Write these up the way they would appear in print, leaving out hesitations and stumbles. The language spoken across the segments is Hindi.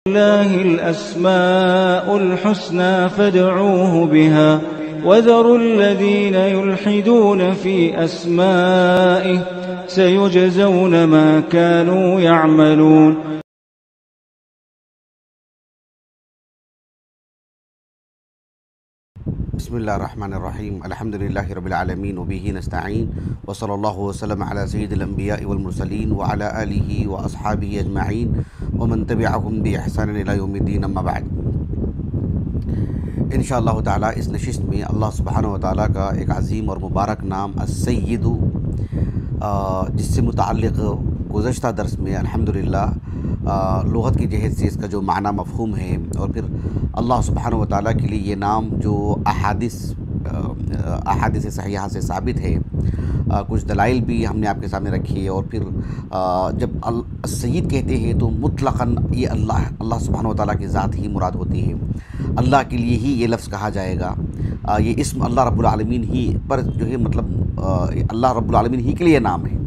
लिल्लाहिल अस्माउल हुस्ना फदऊहु बिहा वज़रुल्लज़ीना युल्हिदूना फ़ी अस्माइहि सयुजज़ौना मा कानू यअमलून। बिस्मिल्लाहिर्रहमानिर्रहीम अल्हम्दुलिल्लाहि रब्बिल आलमीन व बिही नस्तईन व सल्लल्लाहु वसल्लम अला सय्यिदिल अंबिया वल मुरसलीन व अला आलिहि व अस्हाबिहि अजमईन व मन तबिअहुम बि इहसान इला यौमिद्दीन अम्मा बाद। इंशाअल्लाह ताला इस नशिस्त में अल्लाह सुब्हानहु व तआला का एक अज़ीम और मुबारक नाम अस्सय्यिद, जिससे मुतअल्लिक़ गुज़श्ता दर्स में अल्हम्दुलिल्लाह लुग़त की जहत से इसका जो माना मफ़हूम है और फिर अल्लाह सुब्हानहु व तआला के लिए ये नाम जो अहादीस सहीहा से साबित है, कुछ दलाइल भी हमने आपके सामने रखी है। और फिर जब सय्यिद कहते हैं तो मुतलक़न ये अल्लाह सुब्हानहु व तआला की ज़ात ही मुराद होती है, अल्लाह के लिए ही ये लफ्ज़ कहा जाएगा। ये इस्म अल्लाह रब्बुल आलमीन ही पर जो है मतलब अल्लाह रब्बुल आलमीन ही के लिए नाम है।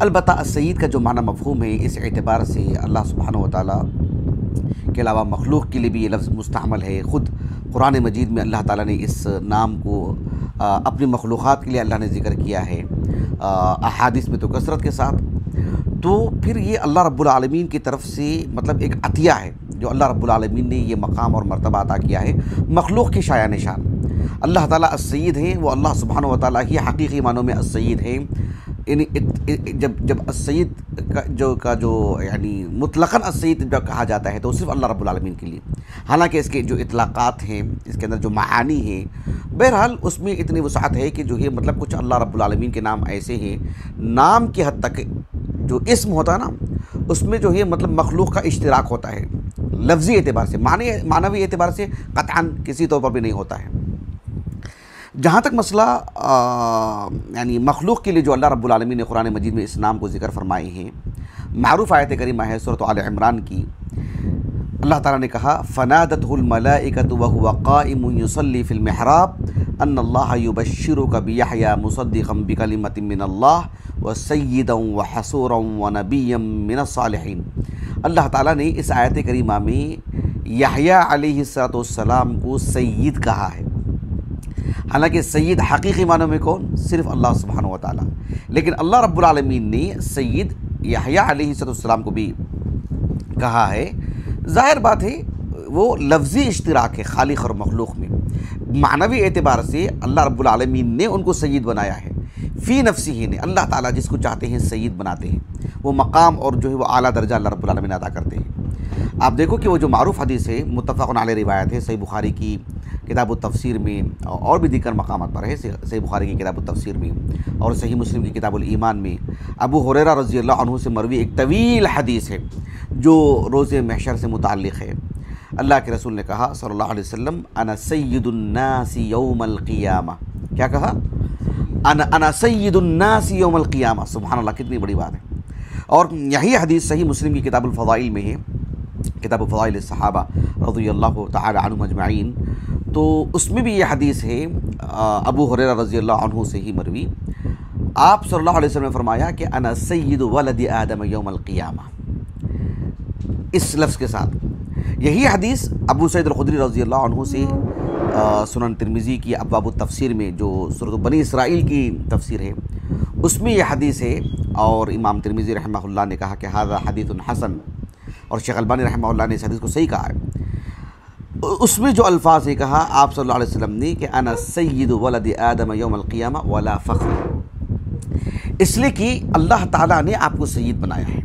अलबत्ता अस्सय्यिद का जो माना मफ़हूम है इस एतबार से अल्लाह सुब्हानहु व तआला के अलावा मखलूक़ के लिए भी ये लफ्ज़ मुस्तअमल है। ख़ुद कुरान मजीद में अल्लाह ताला ने इस नाम को अपनी मखलूक़ात के लिए अल्लाह ने ज़िक्र किया है, अहादीस में तो कसरत के साथ। तो फिर ये अल्लाह रब्बुल आलमीन की तरफ से मतलब एक अतिया है जो अल्लाह रब्बुल आलमीन ने ये मकाम और मर्तबा अता किया है मखलूक़ के शाया निशान। अल्लाह ताला अस्सय्यिद हैं, वो अल्लाह सुब्हानहु व तआला ही हकीकी मानों में अस्सय्यिद हैं। जब अस्सय्यिद का जो यानी मुतलक़न अस्सय्यिद जब कहा जाता है तो सिर्फ़ अल्लाह रब्बुल आलमीन के लिए, हालांकि इसके जो इतलाक़ात हैं, इसके अंदर जो मानी हैं, बहरहाल उसमें इतनी वसाअत है कि जो है मतलब कुछ अल्लाह रब्बुल आलमीन के नाम ऐसे हैं, नाम की हद तक जो इस्म होता है ना उसमें जो है मतलब मखलूक़ का इश्तिराक होता है, लफ्ज़ी एतबार से, मानवी एतबार से क़तअन किसी तौर पर भी नहीं होता है। जहाँ तक मसला यानी मखलूक़ के लिए जो अल्लाह रब्बुल आलमीन ने कुरान मजीद में इस नाम को ज़िक्र फरमाए हैं, मारूफ़ आयत करीमा है सूरत आल इमरान की। अल्लाह ताला ने कहा फ़नादतहुल मलाइकतु व हुवा क़ाइमुन युसल्ली फ़िल मिहराब अन्नल्लाह युबश्शिरुका बियहया मुसद्दिक़न बिकलिमतिन मिनल्लाह व सय्यिदन व हसूरन व नबिय्यन मिनस सालिहीन। अल्लाह ताला ने इस आयत करीमा में यहया अलैहिस्सलाम को सय्यिद कहा है। हालांकि सय्यिद हकीकी मानों में कौन? सिर्फ़ अल्लाह सुब्हानहु व तआला। लेकिन अल्लाह रब्बुल आलमीन ने सय्यिद यहया अलैहिस्सलाम को भी कहा है। ज़ाहिर बात है वो लफ्ज़ी इश्तिराक है खालिक़ और मखलूक़ में। मानवी एतबार से अल्लाह रब्बुल आलमीन ने उनको सय्यिद बनाया है। फ़ी नफ्सिही ने अल्लाह ताला जिसको चाहते हैं सय्यिद बनाते हैं, वो मकाम और जो है वो आला दर्जा अल्लाह रब्बुल आलमीन अदा करते हैं। आप देखो कि वो जो मारूफ़ हदीस है, मुत्तफ़क़ुन अलैह रिवायत है, सही बुखारी की किताब तफ़सीर में और भी दीगर मकामात पर है, सही बुखारी की किताब तफ़सीर में और सही मुस्लिम की किताबुल ईमान में अबू हुरैरा रज़ियल्लाहु अन्हु से मरवी एक तवील हदीस है जो रोज़े महशर से मुताल्लिक़ है। अल्लाह के रसूल ने कहा सल्लल्लाहु अलैहि वसल्लम अना सय्यिदुन नासी यौमल क़ियामा। क्या कहा? अना सय्यिदुन नासी यौमल क़ियामा। सुब्हानअल्लाह, कितनी बड़ी बात है। और यही हदीस सही मुस्लिम की किताबुल फ़ज़ाइल में है, किताबुल फ़ज़ाइल सहाबा रज़ियल्लाहु तआला अन्हुम अजमईन। तो उसमें भी ये हदीस है अबू हुरैरा रज़ियल्लाहु अन्हु से ही मरवी। आप सल्लल्लाहु अलैहि वसल्लम ने फरमाया कि अना सय्यिदु वलदी आदम यौमल क़ियामा, इस लफ्ज़ के साथ। यही हदीस अबू सईद अल-खुदरी रज़ियल्लाहु अन्हु से सुनन तिरमिज़ी की अब्वाब तफ़सीर में जो सूरत बनी इसराइल की तफ़सीर है उसमें यह हदीस है। और इमाम तिरमिज़ी रहमहुल्लाह ने कहा कि हाज़ा हदीथुन हसन, और शेख अलबानी रहमहुल्लाह ने इस हदीस को सही कहा है। उसमें जो अल्फाज है कहा आप सल्लल्लाहु अलैहि वसल्लम ने कि अना सय्यिदु वलदी आदम यौमल क़ियामा वला फ़ख्र, इसलिए कि अल्लाह ताला ने आपको सय्यिद बनाया है।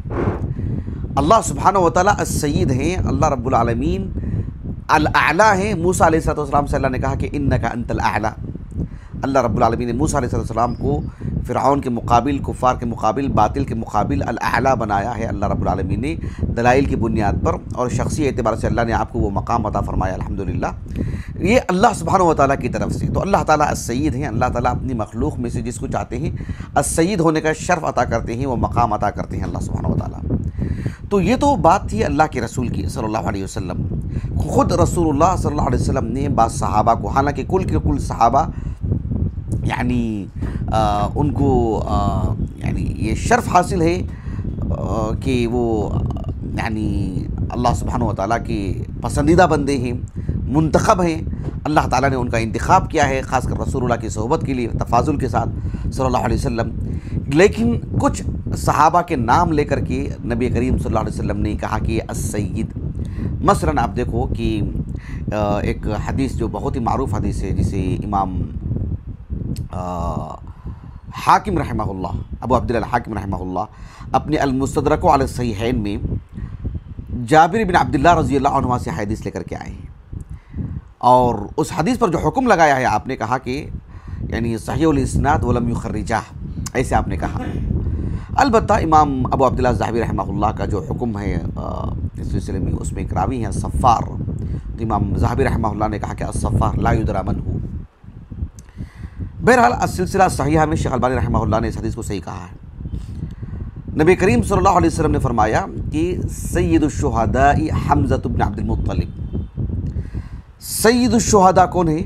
अल्लाह सुब्हानहु व तआला अस्सय्यिद हैं, अल्लाह रब्बुल आलमीन अल आला हैं। मूसा अलैहिस्सलाम से अल्लाह ने कहा कि इन्नका अंतल आला। अल्लाह रब्बुल आलमीन ने मूसा अलैहिस्सलाम को फ़िरऔन के मुकाबिल, कुफ़ार के मुकाबिल, बातिल के मुकाबिल अल आला बनाया है अल्लाह रब्बुल आलमीन ने दलाइल की बुनियाद पर, और शख्सी एतबार से अल्लाह ने आपको वो मकाम अता फ़रमाया अल्हम्दुलिल्लाह। ये अल्लाह सुब्हानहु व तआला की तरफ से। तो अल्लाह ताला अस्सय्यिद हैं, अल्लाह ताला अपनी मखलूक़ में से जिसको चाहते हैं अस्सय्यिद होने का शर्फ़ अता करते हैं, वो मकाम अता करते हैं अल्लाह सुब्हानहु व तआला। तो ये तो बात थी अल्लाह के रसूल की सल्लल्लाहु अलैहि वसल्लम। ख़ुद रसूलुल्लाह सल्लल्लाहु अलैहि वसल्लम ने बाद सहाबा को, हालांकि कुल के कुल सहाबा यानी उनको यानी ये शर्फ़ हासिल है कि वो यानी अल्लाह सुब्हानहू व तआला के पसंदीदा बंदे हैं, मुंतखब हैं। अल्लाह ताला ने उनका इंतखाब किया है ख़ासकर रसूलुल्लाह की सोहबत के लिए तफाजुल के साथ सल्लल्लाहु अलैहि वसल्लम। लेकिन कुछ सहाबा के नाम लेकर के नबी करीम सल्लल्लाहु अलैहि वसल्लम ने कहा कि अस-सय्यिद। मसलन आप देखो कि एक हदीस जो बहुत ही मारूफ हदीस है, जिसे इमाम हाकिम रहमहुल्लाह, अबू अब्दुल्लाह हाकिम रहमहुल्लाह अपने अल-मुस्तदरक अला सहीहैन में जाबिर बिन अब्दुल्लाह रज़ियल्लाहु अन्हुमा से हदीस लेकर के आए हैं। और उस हदीस पर जो हुक्म लगाया है, आपने कहा कि यानी सहीहुल इस्नाद वलम युखर्रिजाह, ऐसे आपने कहा। अलबत्ता इमाम अबू अब्दुल्लाह ज़ाहबी रहमहुल्लाह का जो हुक्म है इस सिलसिले में, उसमें एक रावी हैं सफ़ार, तो इमाम ज़ाहबी रहमहुल्लाह ने कहा कि अस-सफ़ार ला युदरा मन हू। बहरहाल अस-सिलसिला सहीहा में शेख अलबानी रहमहुल्लाह ने इस हदीस को सही कहा है। नबी करीम सल्लल्लाहु अलैहि वसल्लम ने फरमाया कि सय्यिदुश शुहदाई हम्ज़ा इब्न अब्दुल मुत्तलिब। सय्यिदुश शुहदा कौन है?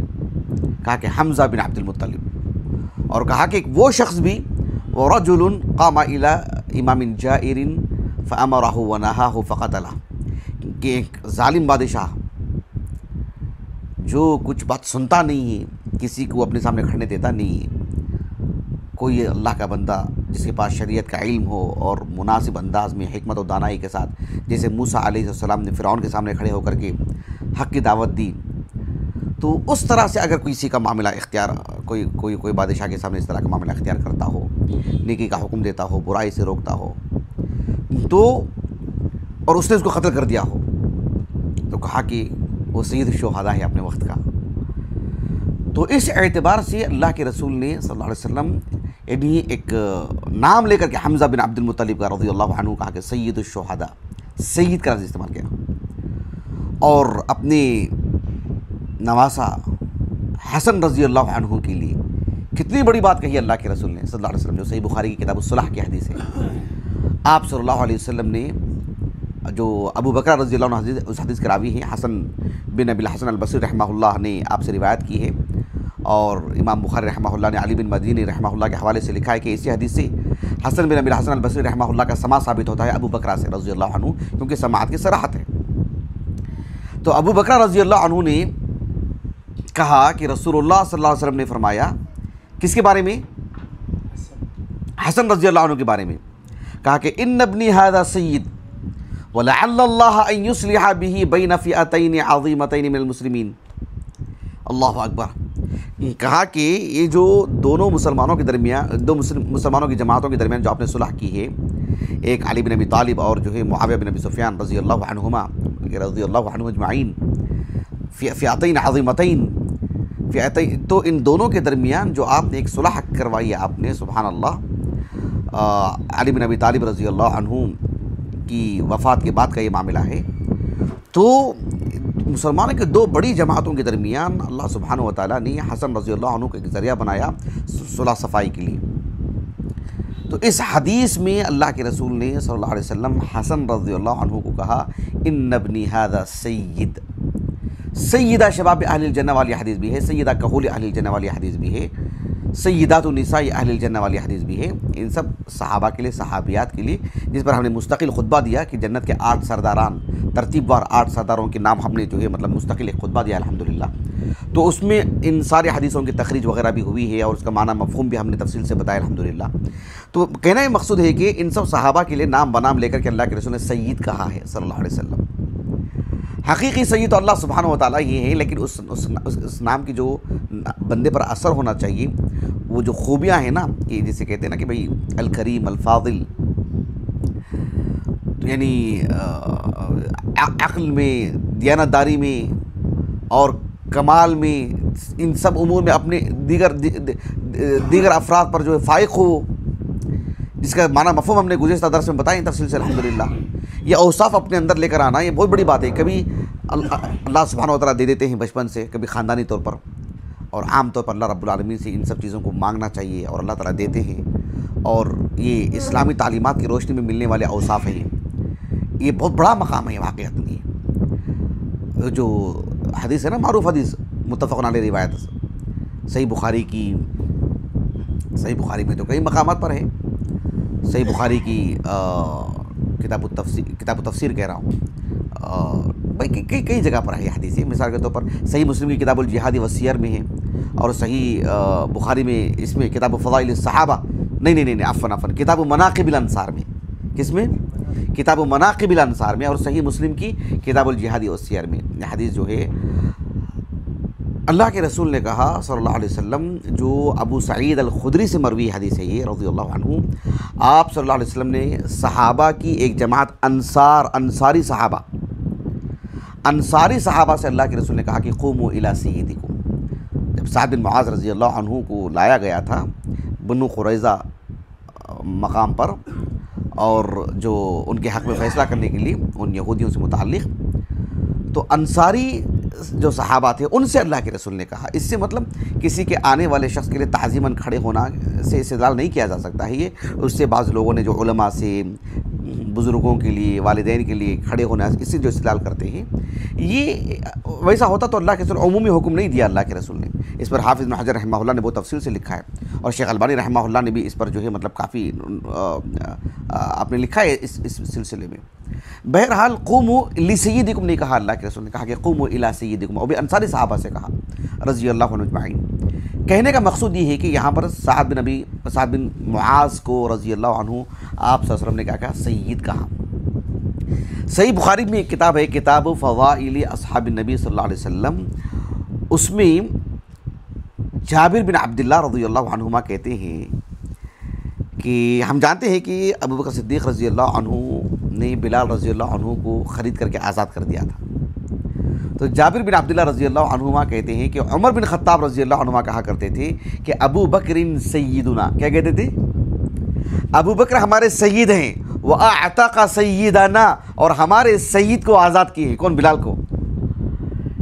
कहा कि हम्ज़ा बिन अब्दुल मुत्तलिब। और कहा कि वो शख्स भी व रजुलुन क़ामा इला इमामिन जाइरिन फ़अमरहु व नहाहु फ़क़तला, कि एक ज़ालिम बादशाह जो कुछ बात सुनता नहीं है, किसी को अपने सामने खड़ने देता नहीं है, कोई अल्लाह का बंदा जिसके पास शरीयत का इल्म हो और मुनासिब अंदाज में हिकमत और दानाई के साथ, जैसे मूसा अलैहिस्सलाम ने फ़िरौन के सामने खड़े होकर के हक़ की दावत दी, तो उस तरह से अगर किसी का मामला इख्तियार, कोई बादशाह के सामने इस तरह का मामला इख्तियार करता हो, नेकी का हुक्म देता हो, बुराई से रोकता हो, तो और उसने उसको कत्ल कर दिया हो, तो कहा कि वो सय्यिद शुहदा है अपने वक्त का। तो इस एतबार से अल्लाह के रसूल ने सल्लल्लाहु अलैहि वसल्लम यानी एक नाम लेकर के हम्ज़ा बिन अब्दुल मुत्तलिब का रज़ियल्लाहु अन्हु कहा कि सय्यिदुश शुहदा, सय्यिद का लफ्ज़ इस्तेमाल किया। और अपने नवासा हसन रज़ियल्लाहु अन्हु के लिए कितनी बड़ी बात कही अल्लाह के रसूल ने सल्लल्लाहु अलैहि वसल्लम, जो सही बुखारी की किताब उस-सुलह की हदीस है। आप सल्लल्लाहु अलैहि वसल्लम ने, जो अबू बकर रज़ियल्लाहु अन्हु उस हदीस के रावी हैं, हसन बिन अबिल हसन अल-बसरी रहमहुल्लाह ने आपसे रिवायत की है। और इमाम बुखारी रहमहुल्लाह ने अली बिन मदीनी रहमहुल्लाह के हवाले से लिखा है कि इसी हदीस से हसन बिन अबिल हसन अल-बसरी रहमहुल्लाह का समा साबित होता है अबू बकर से रज़ियल्लाहु अन्हु, क्योंकि समाअत की सराहत है। तो अबू बकर रज़ियल्लाहु अन्हु ने कहा कि रसूलुल्लाह सल्लल्लाहु अलैहि वसल्लम ने फरमाया, किसके बारे में? हसन रज़ियल्लाहु अन्हु के बारे में। कहा कि इन्न इब्नी हाज़ा सय्यिद व लअल्लल्लाह अन युस्लिह बिही बैन फ़िअतैन अज़ीमतैन मिनल मुस्लिमीन। अल्लाहु अकबर। कहा कि ये जो दोनों मुसलमानों के दरमियान, दो मुसलमानों की जमातों के दरमियान जो आपने सुलह की है, एक अली बिन अबी तालिब और जो है मुआविया बिन अबी सुफ़ियान रज़ियल्लाहु अन्हुमा रज़ियल्लाहु अन्हुम अजमईन, फ़िअतैन अज़ीमतैन, फ़िअतैन, तो इन दोनों के दरमियान जो आपने एक सुलह करवाई है आपने, सुभान अल्लाह, अली बिन अबी तालिब रज़ियल्लाहु अन्हु की वफ़ात के बाद का ये मामला है। तो मुसलमानों के दो बड़ी जमातों के दरमियान अल्लाह सुब्हानहू व तआला ने हसन रज़ियल्लाहु अन्हु को एक ज़रिया बनाया सुलह सफ़ाई के लिए। तो इस हदीस में अल्लाह के रसूल ने सल्लल्लाहु अलैहि वसल्लम हसन रज़ियल्लाहु अन्हु को कहा इन्न इब्नी हाज़ा सय्यिद। सय्यिदा शबाब अहलिल जन्नह वाली हदीस भी है, सय्यिदा कहूल अहलिल जन्नह वाली हदीस भी है, सय्यिदातुन निसाई अहलिल जन्नह वाली हदीस भी है। इन सब सहाबा के लिए, सहाबियात के लिए, जिस पर हमने मुस्तकिल खुतबा दिया कि जन्नत के 8 सरदारान, तरतीबवार 8 सरदारों के नाम हमने जो है मतलब मुस्तकिल एक खुतबा दिया अल्हम्दुलिल्लाह। तो उसमें इन सारे हदीसों की तखरीज वगैरह भी हुई है और उसका माना मफ़हूम भी हमने तफसील से बताया अल्हम्दुलिल्लाह। तो कहना ही मकसूद है कि इन सब सहाबा के लिए नाम बनाम लेकर के अल्लाह के रसूल ने सय्यिद कहा है सल्लल्लाहु अलैहि वसल्लम। हकीकी सय्यिद तो अल्लाह सुब्हानहू व तआला ही है, लेकिन उस नाम की जो बंदे पर असर होना चाहिए, वो जो खूबियाँ हैं ना, कि जिसे कहते हैं ना कि भाई अल करीम अल फादिल, तो यानी अक्ल में, दियानतदारी में और कमाल में, इन सब उमूर में अपने दीगर अफराद पर जो है फ़ाइक़ हो, जिसका माना मफ़हूम हमने गुज़िश्ता दर्स में बताया तफसील से अल्हम्दुलिल्लाह। ये औसाफ अपने अंदर लेकर आना ये बहुत बड़ी बात है। कभी अल्लाह सुब्हानहू व तआला दे देते हैं बचपन से, कभी ख़ानदानी तौर पर, और आम तौर पर अल्लाह रब्बुल आलमीन से इन सब चीज़ों को मांगना चाहिए और अल्लाह ताला देते हैं। और ये इस्लामी तालीमात की रोशनी में मिलने वाले औसाफ हैं, ये बहुत बड़ा मकाम है वाक़ईत में। जो हदीस है ना, मारूफ हदीस, मुत्तफ़क़ुन अलैह रिवायत, सही बुखारी की, सही बुखारी में तो कई मकामात पर है, सही बुखारी की किताब तफसीर कह रहा हूँ, भाई कई कई जगह पर है ये हदीस। मिसाल के तौर पर सही मुस्लिम की किताबुल जिहाद वसियर में है, और सही बुखारी में इसमें किताब फ़ज़ाइल सहाबा, नहीं अफ़न किताब मनाक़िबिल अंसार में, किसमें, किताब मनाक़िबिल अंसार में, और सही मुस्लिम की किताबुल जिहाद वसियर में हदीस जो है, अल्लाह के रसूल ने कहा सल्लल्लाहु अलैहि वसल्लम, जो अबू सईद अल खुदरी से मरवी हदीस है ये रज़ियल्लाहु अन्हु, आप सल्लल्लाहु अलैहि वसल्लम ने सहाबा की एक जमात अंसारी सहाबा से अल्लाह के रसूल ने कहा कि क़ूमू इला सय्यिदिकुम। जब साद बिन मुआज़ रज़ियल्लाहु अन्हु को लाया गया था बनु क़ुरैज़ा मकाम पर, और जो उनके हक़ में फ़ैसला करने के लिए उन यहूदियों से मुताल्लिक़, तो अंसारी जो सहाबा थे उनसे अल्लाह के रसूल ने कहा। इससे मतलब किसी के आने वाले शख्स के लिए ताज़ीमन खड़े होना से इस्तेदलाल नहीं किया जा सकता है ये। उससे बाज़ लोगों ने जो उलमा से, बुज़ुर्गों के लिए, वालिदैन के लिए खड़े होना, इससे जो इस्तेदलाल करते हैं, ये वैसा होता तो अल्लाह के रसूल उमूमी हुक्म नहीं दिया अल्लाह के रसूल ने। इस पर हाफ़िज़ इब्न हजर रहमहुल्लाह ने बहुत तफसील से लिखा है, और शेख अलबानी रहमहुल्लाह ने भी इस पर जो है मतलब काफ़ी आपने लिखा है इस सिलसिले में। बहरहाल क़ूमू ली सय्यिदिकुम नहीं कहा अल्लाह के रसूल ने, कहा कि क़ूमू इला सय्यिदिकुम, और भी अंसारी सहाबा से कहा रज़ियल्लाहु अन्हुम अजमईन। कहने का मकसूद ये है कि यहाँ पर साद बिन मुआज़ को रज़ियल्लाहु अन्हु आप सल्लल्लाहु अलैहि वसल्लम ने क्या कहा, सय्यिद कहा। सही बुखारी में एक किताब है, किताब फ़ज़ाइल अस्हाबिन नबी सल्लल्लाहु अलैहि वसल्लम, उसमें जाबिर बिन अब्दुल्लाह रज़ियल्लाहु अन्हुमा कहते हैं कि हम जानते हैं कि अबू बकर सिद्दीक़ रज़ियल्लाहु अन्हु ने बिलाल रज़ियल्लाहु अन्हु को ख़रीद करके आज़ाद कर दिया था। तो जाबिर बिन अब्दुल्लाह रज़ियल्लाहु अन्हुमा कहते हैं कि उमर बिन ख़त्ताब रज़ियल्लाहु अन्हुमा कहा करते थे कि अबू बकरिन सय्यिदुना, क्या कहते थे, अबू बकर हमारे सय्यिद हैं, व अअतक़ा सय्यिदना, और हमारे सय्यिद को आज़ाद किए हैं। कौन, बिलाल को,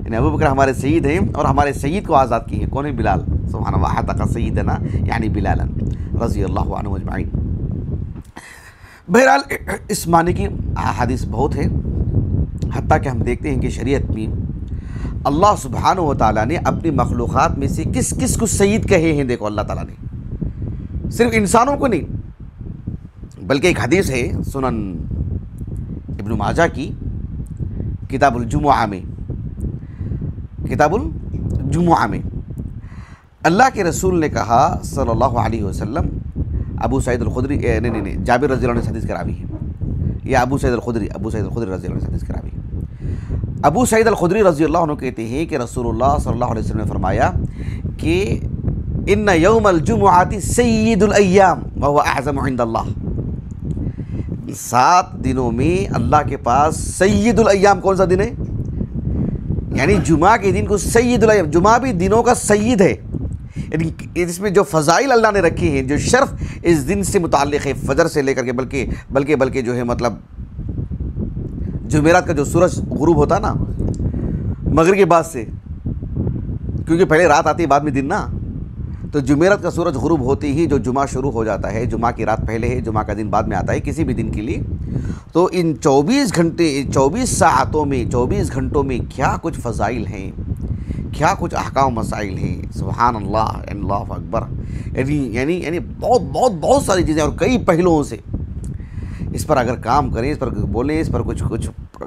यानी अबू बकर हमारे सय्यिद हैं और हमारे सय्यिद को आज़ाद किए हैं। कौन है, बिलाल। सुभान अल्लाह, अअतक़ा सय्यिदना यानी बिलालन रज़ियल्लाहु अन्हु अजमईन। बहरहाल इस माने की हदीस बहुत है, हत्ता कि हम देखते हैं कि शरीयत में अल्लाह सुब्हानहु व तआला ने अपनी मखलूक़ात में से किस किस को सय्यिद कहे हैं। देखो अल्लाह ताला ने सिर्फ इंसानों को नहीं, बल्कि एक हदीस है सुनन इब्न माजा की किताबुल जुमुआ में अल्लाह के रसूल ने कहा सल्लल्लाहु अलैहि वसल्लम, अबू सईद अल खुदरी नहीं जाबिर रज़ियल्लाहु अन्हु से हदीस करावी है, या अबू सईद अल खुदरी रज़ियल्लाहु अन्हु से हदीस करावी है। अबू सईद अल खुदरी रज़ियल्लाहु अन्हु कहते हैं कि रसूलुल्लाह सल्लल्लाहु अलैहि वसल्लम ने फरमाया कि इन्ना यौमल जुमुआति सय्यिदुल अय्याम व हुवा अअज़मु इंदल्लाह। 7 दिनों में अल्लाह के पास सय्यिदुल अय्याम कौन सा दिन है, यानी जुमा के दिन को सय्यिदुल अय्याम, जुमा भी दिनों का सय्यिद है। यानी इसमें जो फ़ज़ाइल अल्लाह ने रखे हैं, जो शर्फ इस दिन से मुताल्लिक़ है, फजर से लेकर के बल्कि जो है मतलब जुमेरात का जो सूरज गुरूब होता है ना मगरिब के बाद से, क्योंकि पहले रात आती है बाद में दिन ना, तो जुमेरात का सूरज गुरूब होते ही जो जुमा शुरू हो जाता है, जुमा की रात पहले है, जुमा का दिन बाद में आता है किसी भी दिन के लिए। तो इन 24 सातों में, 24 घंटों में क्या कुछ फ़ज़ाइल हैं, क्या कुछ अहकाम मसाइल हैं। सुभान अल्लाह, अल्लाहु अकबर। यानी बहुत सारी चीज़ें और कई पहलुओं से इस पर अगर काम करें, इस पर बोलें, इस पर कुछ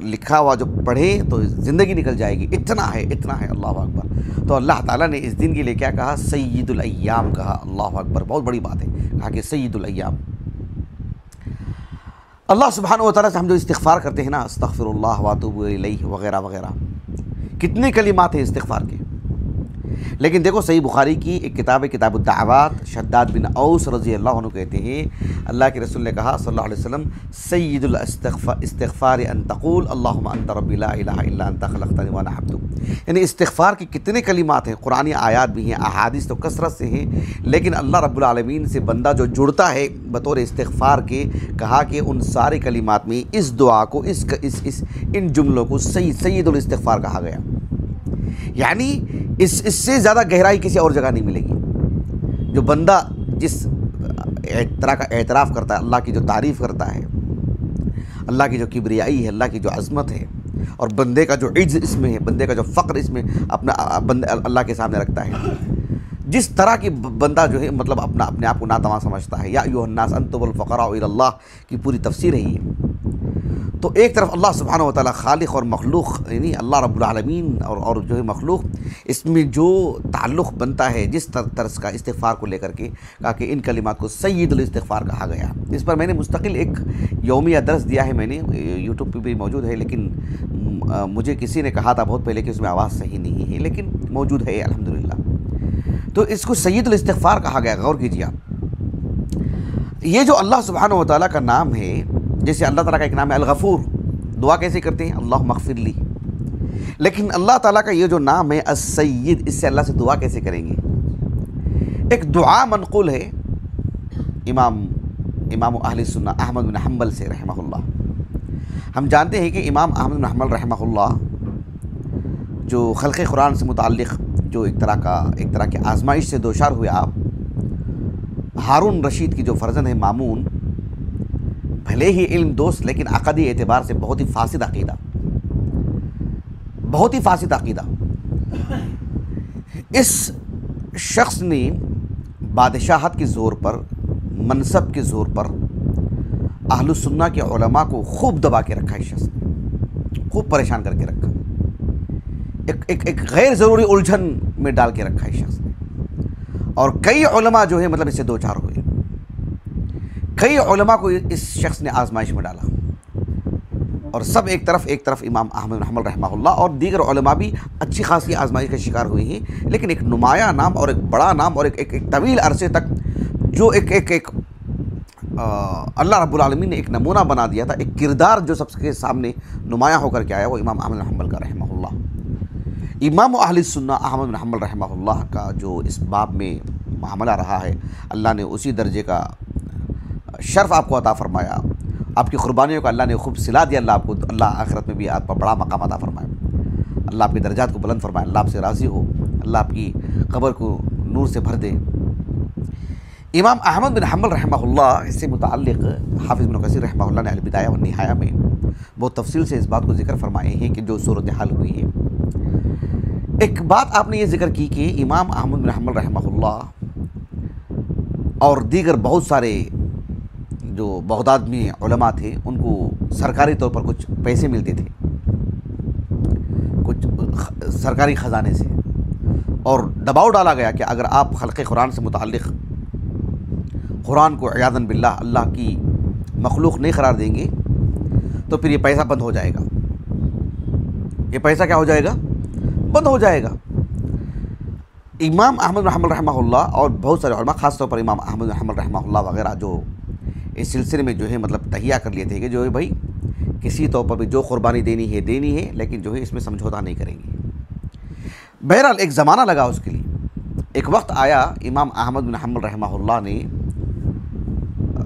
लिखा हुआ जो पढ़ें तो ज़िंदगी निकल जाएगी। इतना है अल्लाहु अकबर। तो अल्लाह ताला ने इस दिन के लिए क्या कहा, सय्यिदुल अय्याम कहा। अल्लाहु अकबर, बहुत बड़ी बात है, कहा कि सय्यिदुल अय्याम। अल्लाह सुब्हानहु व तआला से हम जो इस्तिग़फ़ार करते हैं ना, अस्तग़फ़िरुल्लाह व अतूबु इलैहि वगैरह वगैरह, कितने कलिमात हैं इस्तिग़फ़ार के। लेकिन देखो सही बुखारी की एक किताब है, किताबुद दाअवात, शद्दाद बिन औस रज़ियल्लाहु अन्हु कहते हैं अल्लाह के रसूल ने कहा सल्लल्लाहु अलैहि वसल्लम, सय्यिदुल इस्तिग़फ़ार अन तक़ूल अल्लाहुम्मा अंता रब्बी ला इलाहा इल्ला अंता ख़लक़तनी व अना अब्दुक। यानी इस्तिग़फ़ार के कितने कलिमात हैं, कुरानी आयात भी हैं, अहादीस तो कसरत से हैं, लेकिन अल्लाह रब्बुल आलमीन से बंदा जो जुड़ता है बतौर इस्तिग़फ़ार के, कहा कि उन सारे कलिमात में इस दुआ को, इन जुमलों को सय्यिदुल इस्तिग़फ़ार कहा गया। यानी इससे ज़्यादा गहराई किसी और जगह नहीं मिलेगी। जो बंदा जिस तरह का एतराफ़ करता है, अल्लाह की जो तारीफ़ करता है, अल्लाह की जो किब्रियाई है, अल्लाह की जो अज़मत है, और बंदे का जो इज्ज़ इसमें है, बंदे का जो फ़क्र इसमें अपना अल्लाह के सामने रखता है, जिस तरह की बंदा जो है मतलब अपने आप को नातवा समझता है, या अय्युहन्नास अंतुमुल फ़ुक़राउ इलल्लाह की पूरी तफसीर है ये। तो एक तरफ अल्लाह सुब्हानहु व तआला खालिक और मखलूक, यानी अल्लाह रब्बुल आलमीन और जो है मखलूक, इसमें जो ताल्लुक़ बनता है जिस तर्ज का इस्तिग़फ़ार को लेकर के, कहा कि इन कलिमात को सय्यिदुल इस्तिग़फ़ार कहा गया। इस पर मैंने मुस्तकिल एक यौमिया दर्स दिया है, मैंने यूट्यूब पे भी मौजूद है, लेकिन मुझे किसी ने कहा था बहुत पहले कि उसमें आवाज़ सही नहीं है, लेकिन मौजूद है अल्हम्दुलिल्लाह। तो इसको सय्यिदुल इस्तिग़फ़ार कहा गया। गौर कीजिए आप, ये जो अल्लाह सुब्हानहु व तआला का नाम है, जैसे अल्लाह ताला का एक नाम है अल-गफ़ूर, दुआ कैसे करते हैं अल्लाहुम्मा मग़फ़िरली, लेकिन अल्लाह ताला का ये जो नाम है अस-सय्यिद, इससे अल्लाह से दुआ कैसे करेंगे? एक दुआ मनक़ूल है इमाम अहले सुन्नह अहमद बिन हम्बल से रहमहुल्लाह। हम जानते हैं कि इमाम अहमद बिन हम्बल रहमहुल्लाह जो खल्क़े कुरान से मुताल्लिक़ जो एक तरह की आजमाइश से दोचार हुए, आप हारून रशीद की जो फ़र्जंद है मामून, भले ही इल्म दोस्त, लेकिन अक़दी एतबार से बहुत ही फासिद अक़ीदा। इस शख्स ने बादशाहत के ज़ोर पर, मनसब के ज़ोर पर अहलुस सुन्नह के उलमा को खूब दबा के रखा। इस शख्स ने खूब परेशान करके रखा, एक गैर ज़रूरी उलझन में डाल के रखा इस शख्स ने। और कई उलमा जो है मतलब इससे दो चार हुए, कई उलमा को इस शख्स ने आजमाइश में डाला, और सब एक तरफ इमाम अहमद बिन हम्बल रहमहुल्लाह और दीगर उलमा भी अच्छी खासी आजमाइश का शिकार हुए हैं। लेकिन एक नुमाया नाम और एक बड़ा नाम और एक तवील अरसे तक जो एक अल्लाह रब्बुल आलमीन ने एक नमूना बना दिया था, एक किरदार जो सबके सामने नुमाया होकर के आया, वो इमाम अहमद बिन हम्बल का रहमहुल्लाह। इमाम अहले सुन्नह अहमद बिन हम्बल रहमहुल्लाह का जो इस बाब में मामला रहा है, अल्लाह ने उसी दर्जे का शर्फ़ आपको अता फ़रमाया, आपकी क़ुरबानियों का अल्लाह ने खूब सिला दिया। अल्लाह आखिरत में भी आप पर बड़ा मकाम अता फ़रमाए, अल्लाह आपके दर्जात को बुलंद फ़रमाए, अल्लाह आपसे राज़ी हो, अल्लाह आपकी कब्र को नूर से भर दे। इमाम अहमद बिन हम्बल रहमहुल्लाह इससे मुताल्लिक़ हाफ़िज़ इब्न कसीर रहमहुल्लाह ने अल-बिदाया व निहाया में बहुत तफसील से इस बात को ज़िक्र फरमाए हैं कि जो सूरत हाल हुई है। एक बात आपने ये ज़िक्र की कि इमाम अहमद बिन हम्बल रहमहुल्लाह और दीगर बहुत सारे जो बगदाद में उलमा थे, उनको सरकारी तौर पर कुछ पैसे मिलते थे, कुछ सरकारी ख़जाने से, और दबाव डाला गया कि अगर आप खल्क़े कुरान से मुताल्लिक़ कुरान को इयाज़न बिल्लाह अल्लाह की मखलूक नहीं करार देंगे तो फिर ये पैसा बंद हो जाएगा। ये पैसा क्या हो जाएगा? बंद हो जाएगा। इमाम अहमद बिन हम्बल रहमहुल्लाह और बहुत सारे उलमा, ख़ास तौर पर इमाम अहमद बिन हम्बल रहमहुल्लाह वग़ैरह, जो इस सिलसिले में जो है मतलब तहिया कर लिए थे कि जो है भाई किसी तौर पर भी जो क़ुरबानी देनी है, लेकिन जो है इसमें समझौता नहीं करेंगे। बहरहाल एक ज़माना लगा उसके लिए। एक वक्त आया, इमाम अहमद बिन हम्बल रहमहुल्लाह ने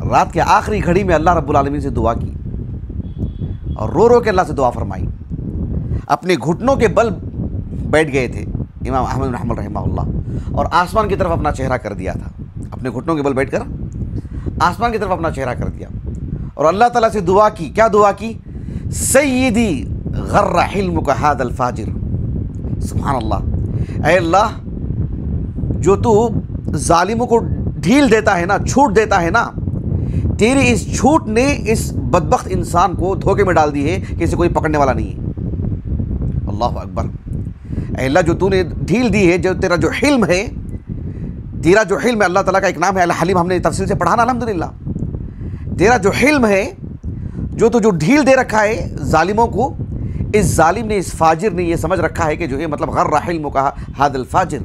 रात के आखिरी घड़ी में अल्लाह रब्बुल आलमीन से दुआ की और रो के अल्लाह से दुआ फरमाई। अपने घुटनों के बल बैठ गए थे इमाम अहमद बिन हम्बल रहमहुल्लाह और आसमान की तरफ अपना चेहरा कर दिया था। अपने घुटनों के बल बैठकर आसमान की तरफ अपना चेहरा कर दिया और अल्लाह ताला से दुआ की। क्या दुआ की? सय्यदी गर्र हिल्मुका हादल फाजिर। सुभान अल्लाह। ऐ अल्लाह, जो तू जालिमों को ढील देता है ना, छूट देता है ना, तेरी इस छूट ने इस बदबख्त इंसान को धोखे में डाल दी है कि इसे कोई पकड़ने वाला नहीं है। अल्लाह अकबर। ऐ अल्लाह, जो तूने ढील दी है, जो तेरा जो हिल्म है, तेरा जो हिल्म है, अल्लाह ताला का एक नाम है अल हलीम, हमने तफसील से पढ़ा ना अल्हम्दुलिल्लाह। तेरा जो हिल्म है, जो ढील दे रखा है जालिमों को, इस जालिम ने, इस फाजिर ने ये समझ रखा है कि जो है मतलब गर्र हिल्मुका हादल फाजिर,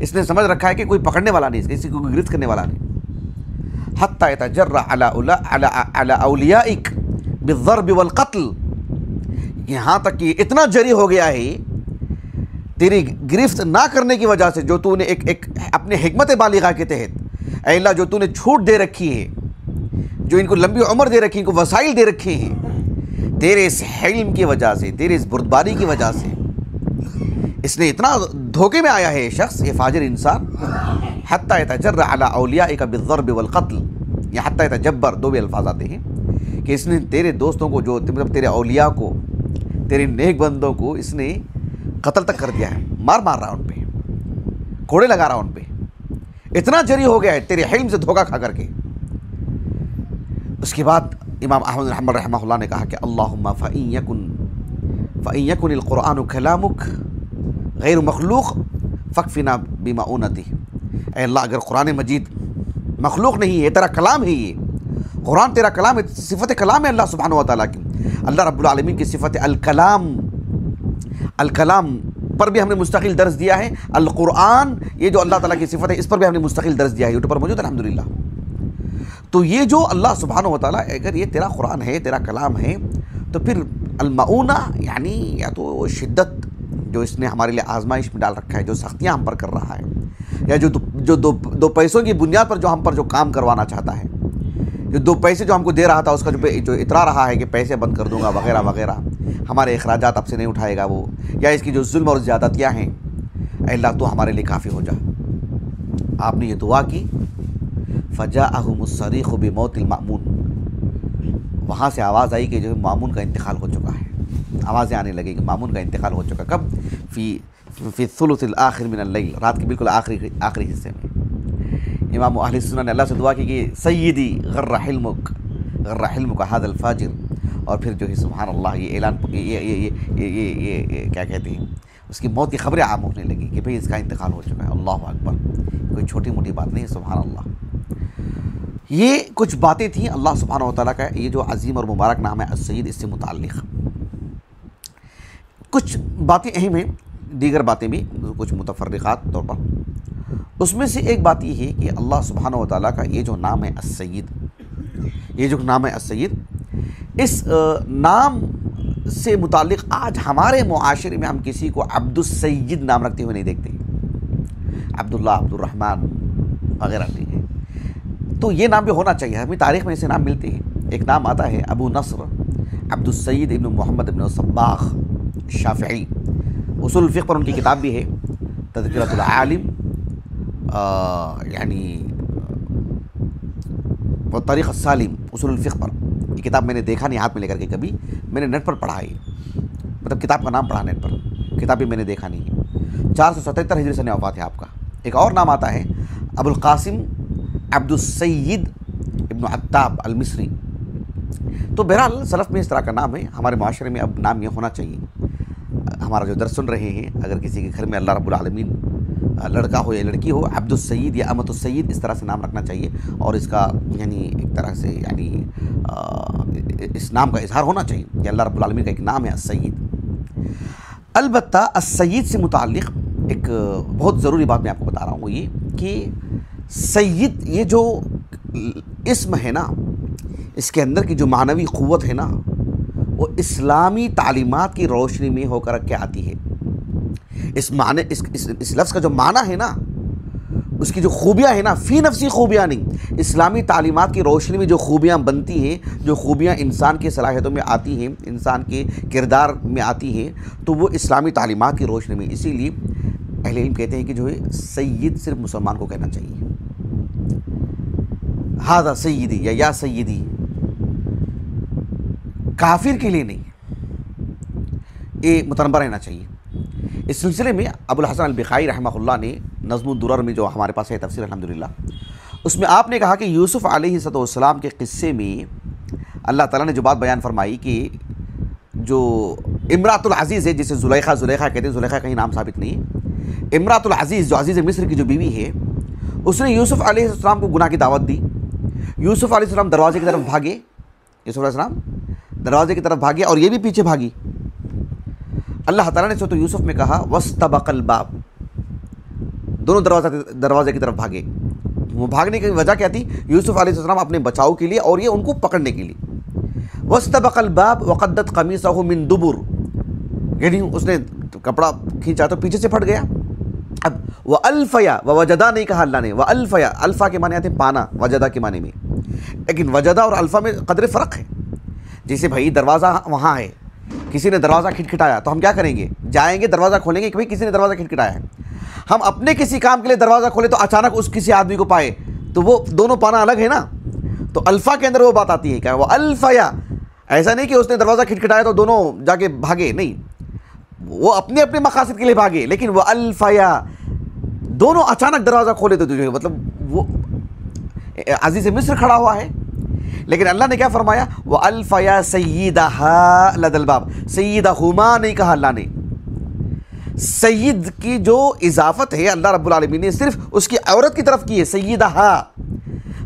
इसने समझ रखा है कि कोई पकड़ने वाला नहीं, किसी को गिरफ्त करने वाला नहीं। हत्ता यतजर्रा अला औलियाइक बिज़र्ब वल क़त्ल, यहाँ तक कि इतना जरी हो गया है तेरी गिरफ्त ना करने की वजह से, जो तूने एक अपने हिकमत बालिगा के तहत, ऐ अल्लाह, जो तूने छूट दे रखी है, जो इनको लंबी उम्र दे रखी, इनको वसाइल दे रखे हैं, तेरे इस हिल्म की वजह से, तेरे इस बुर्दबारी की वजह से इसने इतना धोखे में आया है ये शख्स, ये फाजिर इंसान। हत्ता यतजर्रा अला औलियाइका बिज़र्ब वल क़त्ल, या हत्ता यतजब्बर, दो भी अल्फाज आते हैं कि इसने तेरे दोस्तों को, जो मतलब तेरे औलिया को, तेरे नेक बंदों को इसने कत्ल तक कर दिया है, मार रहा उन पे, कोड़े लगा रहा उन पे, इतना जरी हो गया है तेरे हिल्म से धोखा खा करके। उसके बाद इमाम अहमद बिन हंबल रहमहुल्लाह ने कहा कि अल्लाहुम्मा फ़इन यकुनिल कुरानु कलामुक गैर मखलूक फ़कफ़िना बिमऊनती। ऐ अल्लाह, अगर कुरान मजीद मखलूक नहीं है, तेरा कलाम है, ये कुरान तेरा कलाम है, सिफ़त कलाम है अल्लाह सुब्हानहु व तआला की। अल्लाह रब्बुल आलमीन की सिफ़त अल कलाम पर भी हमने मुस्तकिल दर्ज दिया है। अल कुरान, ये जो अल्लाह ताला की सिफ़त है, इस पर भी हमने मुस्तकिल दर्ज दिया है, यूट्यूब पर मौजूद है अल्हम्दुलिल्लाह। तो ये जो अल्लाह सुब्हानहु व तआला, अगर ये तेरा कुरान है, तेरा कलाम है, तो फिर अल-मऊना यानी या तो शिद्दत जो इसने हमारे लिए आजमाइश में डाल रखा है, जो सख्तियाँ हम पर कर रहा है, या जो दो पैसों की बुनियाद पर जो हम पर जो काम करवाना चाहता है, जो 2 पैसे जो हमको दे रहा था उसका जो इतरा रहा है कि पैसे बंद कर दूंगा वगैरह वगैरह, हमारे अखराजात आपसे नहीं उठाएगा वो, या इसकी जो जुल्म और ज़्यादतियाँ हैं, अल्लाह तो हमारे लिए काफ़ी हो जा। आपने ये दुआ की, फ़जाअहुमुस्सरीख़ बिमौतिल मामून, वहाँ से आवाज़ आई कि जो मामून का इंतकाल हो चुका है। आवाज़ें आने लगी कि मामून का इंतकाल हो चुका। कब? फ़ी सुलुसिल आखिर मिनल लैल, रात के बिल्कुल आखिरी हिस्से में। इमाम अहले सुन्नत ने अल्लाह से दुआ की कि सय्यदी गर्रा हिल्मुक हादल फाजिर, और फिर जो है सुभान अल्लाह ये ऐलान, ये क्या कहते हैं, उसकी मौत की खबरें आम होने लगी कि भाई इसका इंतकाल हो चुका है। अल्लाह अकबर, कोई छोटी मोटी बात नहीं है, सुभान अल्लाह। ये कुछ बातें थी अल्लाह सुब्हानहु व तआला का ये जो अजीम और मुबारक नाम है अस्सय्यिद, इससे मुताल्लिक़ कुछ बातें अहम हैं, दीगर बातें भी कुछ मुतफर्रिक़ात तौर पर। उसमें से एक बात ये है कि अल्लाह सुब्हानहु व तआला का ये जो नाम है अस्सय्यिद, ये जो नाम है अस्सय्यिद, इस नाम से मुताल्लिक़ आज हमारे मुआशरे में हम किसी को अब्दुस्सय्यिद नाम रखते हुए नहीं देखते, अब्दुल्ला, अब्दुर्रहमान वगैरह नहीं है। तो ये नाम भी होना चाहिए, हमें तारीख़ में ऐसे नाम मिलते हैं। एक नाम आता है अबू नस्र अब्दुस्सय्यिद इब्न मोहम्मद इब्न सब्बाग़ शाफ़िई, उसूल फ़िक़्ह पर उनकी किताब भी है तज़किरतुल आलिम, यानी वो तरीक़ सालिम उसूल फ़िक़्ह पर। ये किताब मैंने देखा नहीं हाथ में लेकर के, कभी मैंने नेट पर पढ़ा है, मतलब किताब का नाम पढ़ा नेट पर, किताब भी मैंने देखा नहीं है। 477 हिजरी सन वफ़ात है आपका। एक और नाम आता है अबुल क़ासिम अब्दुस्सय्यिद इब्न अत्ताब अल मिस्री। तो बहरहाल सलफ़ में इस तरह का नाम है, हमारे माशरे में अब नाम ये होना चाहिए। हमारा जो दर्स सुन रहे हैं, अगर किसी के घर में अल्लाह रब्बुल आलमीन लड़का हो या लड़की हो, अब्दुस्सय्यिद या अमतुस्सय्यिद इस तरह से नाम रखना चाहिए, और इसका यानी एक तरह से यानी इस नाम का इजहार होना चाहिए कि अल्लाह रब्बुल आलमीन का एक नाम है अस्सय्यिद। अलबत्ता अस्सय्यिद से मुताल्लिक़ एक बहुत ज़रूरी बात मैं आपको बता रहा हूँ, ये कि सय्यिद ये जो इस्म है ना, इसके अंदर की जो मानवी क़ुव्वत है ना, वो इस्लामी तालीमात की रोशनी में होकर के आती है। इस माने इस लफ्ज़ का जो माना है ना, उसकी जो खूबियाँ हैं ना, फ़ी नफ्सी खूबियाँ नहीं, इस्लामी तालीमात की रोशनी में जो खूबियाँ बनती हैं, जो खूबियाँ इंसान की सलाहियतों में आती हैं, इंसान के किरदार में आती हैं, तो वो इस्लामी तालीमात की रोशनी में। इसीलिए अहले इल्म कहते हैं कि जो है सय्यिद सिर्फ मुसलमान को कहना चाहिए, हादा सय्यिदी या सय्यिदी, काफिर के लिए नहीं, ये मुतनबा रहना चाहिए। इस सिलसिले में अबुल हसन अल बिखाई रहमहुल्लाह ने नज़्मुद दुरर में जो हमारे पास है तफसीर अल्हम्दुलिल्लाह, उसमें आपने कहा कि यूसुफ़ अलैहिस्सलाम के क़िस्से में अल्लाह ताला ने जो बात बयान फरमाई कि जो इमरातुल अज़ीज़ है, जिसे ज़ुलैखा कहते हैं, ज़ुलैखा कहीं नाम साबित नहीं है, इमरातुल अज़ीज़ जो अज़ीज़ मिस्र की जो बीवी है, उसने यूसुफ़ अलैहिस्सलाम को गुनाह की दावत दी। यूसुफ़ अलैहिस्सलाम दरवाजे की तरफ भागे, यूसुफ़ अलैहिस्सलाम दरवाजे की तरफ भागे और ये भी पीछे भागी। अल्लाह ताला ने तो यूसुफ़ में कहा वस्तबक़ल बाब, दोनों दरवाजे की तरफ भागे। वो भागने की वजह क्या थी? यूसुफ़ अलैहिस्सलाम अपने बचाव के लिए और ये उनको पकड़ने के लिए। वस्तबक़ल बाब वक़द्दत क़मीसहु मिन दुबुर, यानी उसने कपड़ा खींचा तो पीछे से फट गया। अब व अल्फ़या व वजदा नहीं कहा अल्लाह ने, व अल्फ़या, अल्फ़ा के माने आते पाना, वजदा के माने में, लेकिन वजदा और अल्फ़ा में कदर फ़र्क है। जैसे भाई दरवाज़ा वहाँ है, किसी ने दरवाज़ा खटखटाया तो हम क्या करेंगे? जाएंगे दरवाज़ा खोलेंगे कि भाई किसी ने दरवाज़ा खटखटाया है। हम अपने किसी काम के लिए दरवाज़ा खोले तो अचानक उस किसी आदमी को पाए तो वो दोनों पाना अलग है ना। तो अल्फ़ा के अंदर वो बात आती है क्या? वो अल्फ़या, ऐसा नहीं कि उसने दरवाज़ा खटखटाया तो दोनों जाके भागे, नहीं, वो अपने अपने मकासद के लिए भागे, लेकिन वो अल्फ़या दोनों अचानक दरवाज़ा खोले तो जो मतलब वो अज़ीज़ मिस्र खड़ा हुआ है, लेकिन अल्लाह ने क्या फरमाया, व अल्फया सय्यिदहा लदल बाब, सय्यिदहुमा नहीं कहा अल्लाह ने। सय्यद की जो इजाफत है अल्लाह रब्बुल आलमीन ने सिर्फ उसकी औरत की तरफ की है, सय्यिदहा,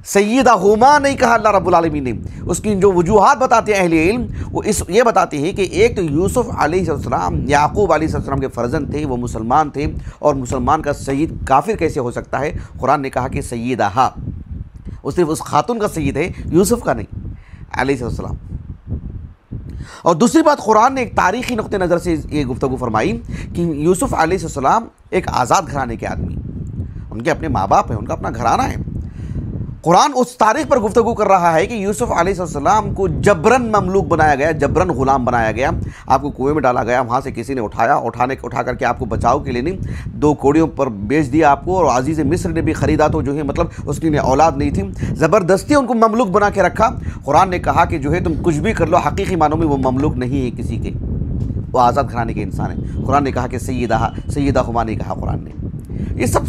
सय्यिदहुमा नहीं कहा अल्लाह रब्बुल आलमीन ने। उसकी जो वजूहात बताते हैं अहले इल्म, वो ये बताते हैं कि एक तो यूसुफ अलैहिस्सलाम याकूब अलैहिस्सलाम के फर्जंद थे, वो मुसलमान थे, और मुसलमान का सय्यद काफिर कैसे हो सकता है। कुरान ने कहा कि सय्यिदहा, वो सिर्फ उस खातून का सय्यद है, यूसुफ का नहीं अलैहिस्सलाम। और दूसरी बात, कुरान ने एक तारीखी नुक्ते नज़र से ये गुफ्तगू फरमाई कि यूसुफ अलैहिस्सलाम एक आज़ाद घराने के आदमी, उनके अपने माँ बाप हैं, उनका अपना घराना है। कुरान उस तारीख पर गुफ्तगू कर रहा है कि यूसुफ अलैहिस्सलाम को जबरन ममलूक बनाया गया, जबरन गुलाम बनाया गया, आपको कुएं में डाला गया, वहाँ से किसी ने उठा करके आपको बचाव के लिए नहीं, 2 कोड़ियों पर बेच दिया आपको, और अजीज़ मिस्र ने भी ख़रीदा, तो जो है मतलब उसकी औलाद नहीं थी, ज़बरदस्ती उनको ममलूक बना के रखा। कुरान ने कहा कि जो है तुम कुछ भी कर लो, हकीकी मानों में वो ममलूक नहीं है किसी के, वो आज़ाद घराने के इंसान है। कुरान ने कहा कि सय्यिदहुमा नहीं कहा कुरान ने। ये सब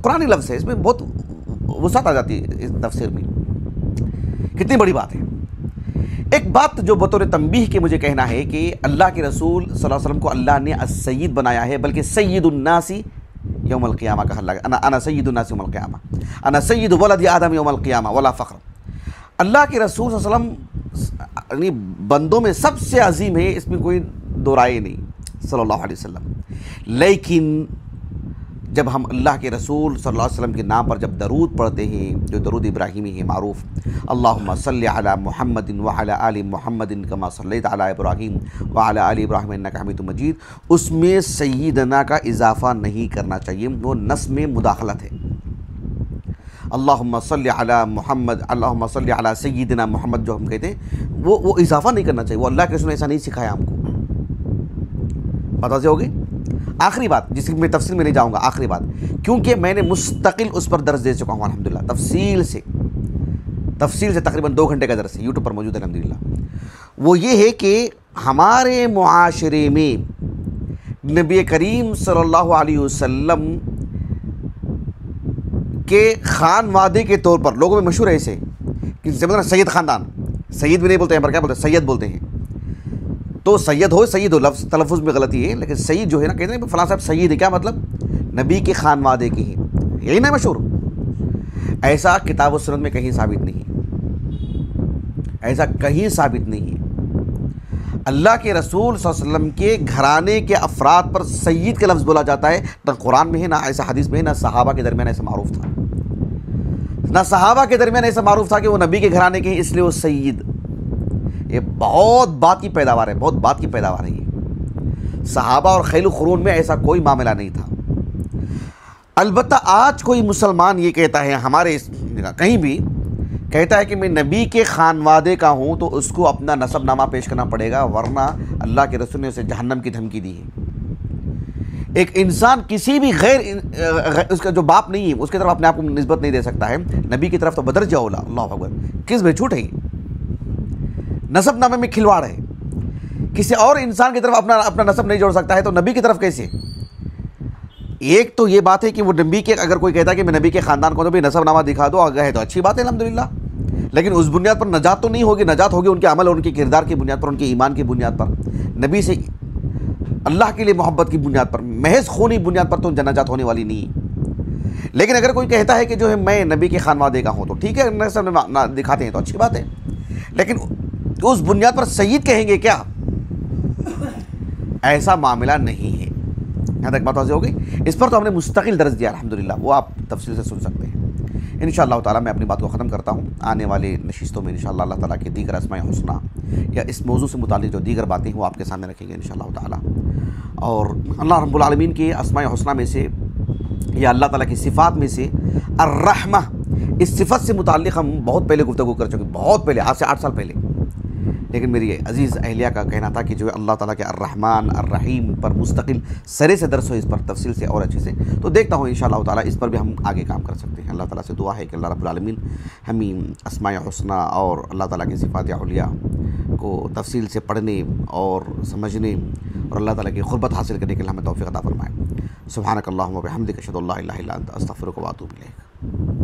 कुरानी लफ्ज़ है, इसमें बहुत वुसअत आ जाती है इस तफसीर में। कितनी बड़ी बात है। एक बात जो बतौर तंबीह के मुझे कहना है कि अल्लाह के रसूल सल्लल्लाहु अलैहि वसल्लम को अल्लाह ने as-सय्यिद बनाया है, बल्कि सय्यिदुन्नासी यौमल क़ियामा कहा अल्लाह, अना सय्यिदुन्नासी यौमल क़ियामा, अना सय्यिदु वलदी आदम यौमल क़ियामा वला फ़ख्र। अल्लाह के रसूल सल्लल्लाहु अलैहि वसल्लम यानी बंदों में सबसे अजीम है, इसमें कोई दो राय नहीं सल्लल्लाहु अलैहि वसल्लम। लेकिन जब हम अल्लाह के रसूल सल्लल्लाहु अलैहि वसल्लम के नाम पर जब दरूद पढ़ते हैं, जो दरूद इब्राहिमी है मारूफ, अल्लाहुम्मा सल्लि अला मुहम्मदिन व अला आलि मुहम्मदिन कमा सल्लैता अला इब्राहीम व अला आलि इब्राहीम इन्नका हमीदुम मजीद, उसमें सय्यदना का इजाफ़ा नहीं करना चाहिए, वो नस में मुदाखलत है। अल्लाहुम्मा सल्लि अला मुहम्मद, अल्लाहुम्मा सल्लि अला सय्यिदिना मुहम्मद जो हम कहते हैं, वो इजाफ़ा नहीं करना चाहिए, वो अल्लाह के रसूल ने ऐसा नहीं सिखाया हमको। पता से होगी। आखिरी बात जिसकी मैं तफसील में नहीं जाऊंगा, आखिरी बात, क्योंकि मैंने मुस्तकिल उस पर दर्ज दे चुका हूँ अल्हम्दुलिल्लाह, तफसील से तकरीबन 2 घंटे का दर्स है, यूट्यूब पर मौजूद है अल्हम्दुलिल्लाह। वो ये है कि हमारे मुआशरे में नबी करीम सल्लल्लाहु अलैहि वसल्लम के खानवादे के तौर पर लोगों में मशहूर है ऐसे कि मतलब सैयद ख़ानदान, सैयद भी नहीं बोलते हैं पर क्या बोलते हैं, सैयद बोलते हैं। तो सैयद हो लफ्ज़ तलफ़ुज़ में गलती है, लेकिन सईद जो है ना, कहते हैं फ़लाँ साहब सईद है, क्या मतलब नबी के खानवादे की हैं, यही ना मशहूर। ऐसा किताब व सुन्नत में कहीं साबित नहीं है, ऐसा कहीं साबित नहीं है। अल्लाह के रसूल सल्लल्लाहु अलैहि वसल्लम के घराने के अफराद पर सईद का लफ्ज़ बोला जाता है, ना कुरान में है, ना ऐसा हदीस में है, ना सहाबा के दरमियान ऐसा मारूफ था, ना सहाबा के दरमियान ऐसा मारूफ था कि वो नबी के घराने के हैं इसलिए वो सईद। ये बहुत बात की पैदावार है, बहुत बात की पैदावार है ये। सहाबा और खैल खुरून में ऐसा कोई मामला नहीं था। अलबत्ता आज कोई मुसलमान ये कहता है, हमारे कहीं भी कहता है कि मैं नबी के खानवादे का हूँ, तो उसको अपना नसबनामा पेश करना पड़ेगा, वरना अल्लाह के रसूल ने उसे जहन्नम की धमकी दी है। एक इंसान किसी भी गैर उसका जो बाप नहीं है उसकी तरफ अपने आप को निस्बत नहीं दे सकता है, नबी की तरफ तो बदर जाओला, अल्लाह अकबर, किस में झूठ है, नसबनामे में खिलवाड़ है। किसी और इंसान की तरफ अपना नसब नहीं जोड़ सकता है, तो नबी की तरफ कैसे। एक तो ये बात है कि वो नबी के, अगर कोई कहता है कि मैं नबी के ख़ानदान को, तो भी नसबनामा दिखा दो, अगर है तो अच्छी बात है अल्हम्दुलिल्लाह, लेकिन उस बुनियाद पर नजात तो नहीं होगी। नजात होगी उनके अमल और उनके किरदार की बुनियाद पर, उनके ईमान की बुनियाद पर, नबी से अल्लाह के लिए मोहब्बत की बुनियाद पर, महज खूनी बुनियाद पर तो नजात होने वाली नहीं है। लेकिन अगर कोई कहता है कि जो है मैं नबी के खानवादे का हूँ, तो ठीक है, नसब दिखाते हैं तो अच्छी बात है, लेकिन उस बुनियाद पर सईद कहेंगे क्या, ऐसा मामला नहीं है। यहाँ तक बात वाज़ेह हो गई। इस पर तो हमने मुस्तकिल दर्ज दिया अल्हम्दुलिल्लाह, वो आप तफसील से सुन सकते हैं। इंशाअल्लाह ताला मैं अपनी बात को ख़त्म करता हूँ। आने वाली नशिस्तों में इंशाअल्लाह अल्लाह ताला के दीगर अस्माए हुस्ना या इस मौजू से मुतालिक जो दीगर बातें हैं वो आपके सामने रखेंगे इंशाअल्लाह ताला। और अल्लाह रब्बुल आलमीन के अस्माए हुस्ना में से या अल्लाह ताला की सिफ़ात में से अर्रहमा, इस सिफ़त से मुताल्लिक़ हम बहुत पहले गुफ्तगू कर चुके, बहुत पहले, आज से 8 साल पहले। लेकिन मेरी अज़ीज़ अहलिया का कहना था कि जो अल्लाह ताला के अर्रहमान अर्रहीम पर मुस्तकिल सरे से दर्स हो, इस पर तफसील से और अच्छे से, तो देखता हूँ इंशाअल्लाह ताला इस पर भी हम आगे काम कर सकते हैं। अल्लाह ताला से दुआ है कि अल्लाह रब्बुल आलमीन हमें अस्माए हुस्ना और अल्लाह ताला की सिफ़ात औलिया को तफसील से पढ़ने और समझने और अल्लाह ताला की क़ुर्बत हासिल करने के लिए हमें तौफ़ीक़ अता फ़रमाए। सुब्हानक अल्लाहुम्मा व बिहम्दिक अशहदु अल्ला इलाहा इल्ला अंत अस्तग़फिरुका व अतूबु इलैक।